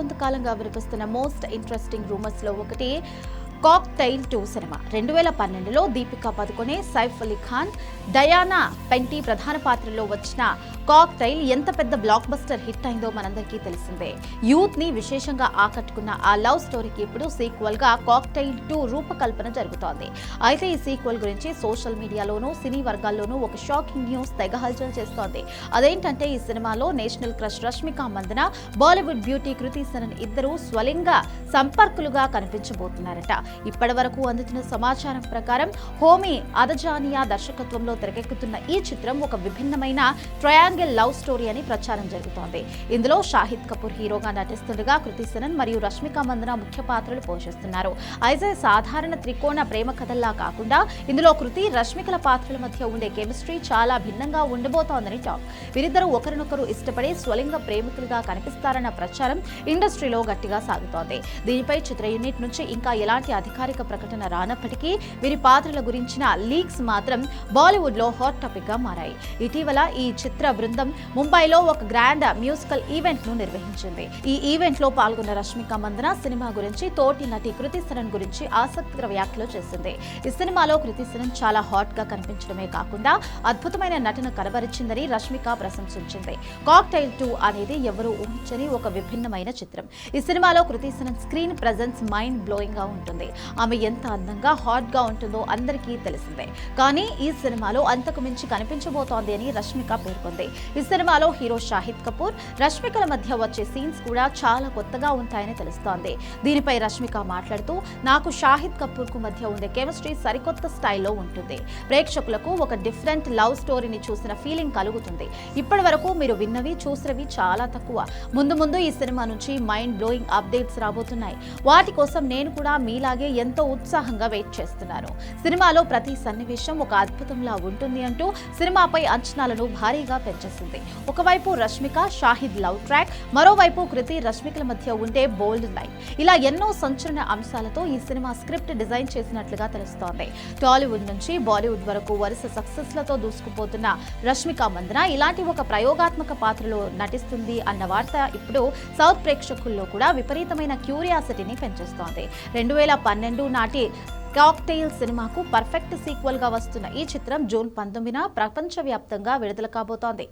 కొంతకాలంగా వినిపిస్తున్న most interesting rumours లో ఒకటి కాక్టైల్ 2 సినిమా. 2012లో దీపికా పదుకొనే, సైఫ్ అలీ ఖాన్, డయానా పెంటీ ప్రధాన పాత్రలో వచ్చిన కాక్టైల్ ఎంత పెద్ద బ్లాక్ బస్టర్ హిట్ అయిందో మనందరికీ తెలిసిందే. యూత్ ని విశేషంగా ఆకట్టుకున్న ఆ లవ్ స్టోరీకి ఇప్పుడు సీక్వెల్ గా కాక్టైల్ 2 రూపకల్పన జరుగుతోంది. అయితే ఈ సీక్వెల్ గురించి సోషల్ మీడియాలోనూ సినీ వర్గాల్లోనూ ఒక షాకింగ్ న్యూస్ తెగ హల్చల్ చేస్తోంది. అదేంటంటే ఈ సినిమాలో national crush Rashmika Mandanna, Bollywood beauty Kriti Sanon ఇద్దరు స్వలింగ సంపర్కులుగా కనిపించబోతున్నారట. ఇప్పటి వరకు అందుతున్న సమాచారం ప్రకారం హోమీ అదజానియా దర్శకత్వంలో తెరకెక్కుతున్న ఈ చిత్రం ఒక విభిన్నమైన ట్రయాంగిల్ లవ్ స్టోరీ అని ప్రచారం జరుగుతోంది. ఇందులో షాహిద్ కపూర్ హీరోగా నటిస్తుండగా కృతి సనన్ మరియు రష్మిక మందన ముఖ్య పాత్రలు పోషిస్తున్నారు. అయితే సాధారణ త్రికోణ ప్రేమ కథల్లా కాకుండా ఇందులో కృతి రష్మికల పాత్రల మధ్య ఉండే కెమిస్ట్రీ చాలా భిన్నంగా ఉండబోతోందని టాక్. వీరిద్దరూ ఒకరినొకరు ఇష్టపడే స్వలింగ ప్రేమికులుగా కనిపిస్తారన్న ప్రచారం ఇండస్ట్రీలో గట్టిగా సాగుతోంది. దీనిపై చిత్ర యూనిట్ నుంచి ఇంకా ఎలాంటి అధికారిక ప్రకటన రానప్పటికీ వీరి పాత్రల గురించిన లీక్స్ మాత్రం బాలీవుడ్ లో హాట్ టాపిక్ గా మారాయి. ఇటీవల ఈ చిత్ర బృందం ముంబైలో ఒక గ్రాండ్ మ్యూజికల్ ఈవెంట్ ను నిర్వహించింది. ఈ ఈవెంట్ లో పాల్గొన్న రష్మిక మందన సినిమా గురించి, తోటి నటి కృతి సనన్ గురించి ఆసక్తికర వ్యాఖ్యలు చేసింది. ఈ సినిమాలో కృతి సనన్ చాలా హాట్ గా కనిపించడమే కాకుండా అద్భుతమైన నటన కనబరిచిందని రష్మిక ప్రశంసించింది. కాక్టైల్ 2 అనేది ఎవరూ ఊహించని ఒక విభిన్నమైన చిత్రం. ఈ సినిమాలో Kriti Sanon screen presence mind blowing గా ఉంటుంది. ఆమె ఎంత అందంగా హాట్ గా ఉంటుందో అందరికీ తెలిసిందే. కానీ ఈ సినిమాలో అంతకు మించి కనిపించబోతోంది అని రష్మిక పేర్కొంది. ఈ సినిమాలో హీరో షాహిద్ కపూర్, రష్మికల మధ్య వచ్చే సీన్స్ కూడా చాలా కొత్తగా ఉంటాయని తెలుస్తోంది. దీనిపై రష్మిక మాట్లాడుతూ, నాకు షాహిద్ కపూర్ కు మధ్య ఉండే కెమిస్ట్రీ సరికొత్త స్టైల్లో ఉంటుంది. ప్రేక్షకులకు ఒక డిఫరెంట్ లవ్ స్టోరీని చూసిన ఫీలింగ్ కలుగుతుంది. ఇప్పటి వరకు మీరు విన్నవి, చూసినవి చాలా తక్కువ. ముందు ముందు ఈ సినిమా నుంచి మైండ్ బ్లోయింగ్ అప్డేట్స్ రాబోతున్నాయి. వాటి కోసం నేను కూడా మీలాగే ఎంతో ఉత్సాహంగా వెయిట్ చేస్తున్నాను. సినిమాలో ప్రతి సన్నివేశం ఒక అద్భుతంలా ఉంటుంది అంటూ సినిమాపై అంచనాలను భారీగా పెంచేసింది. ఒకవైపు రష్మిక షాహిద్ లవ్ ట్రాక్, మరోవైపు కృతి రష్మికల మధ్య ఉండే బోల్డ్ లైన్, ఇలా ఎన్నో సంచలన అంశాలతో ఈ సినిమా స్క్రిప్ట్ డిజైన్ చేసినట్లుగా తెలుస్తోంది. టాలీవుడ్ నుంచి బాలీవుడ్ వరకు వరుస సక్సెస్లతో దూసుకుపోతున్న రష్మిక మందన ఇలాంటి ఒక ప్రయోగాత్మక పాత్రలో నటిస్తుంది అన్న వార్త ఇప్పుడు సౌత్ ప్రేక్షకుల్లో కూడా విపరీతమైన క్యూరియాసిటీని పెంచేస్తోంది. 2012 నాటి కాక్టైల్ సినిమాకు పర్ఫెక్ట్ సీక్వెల్ గా వస్తున్న ఈ చిత్రం జూన్ 19న ప్రపంచవ్యాప్తంగా విడుదల కాబోతోంది.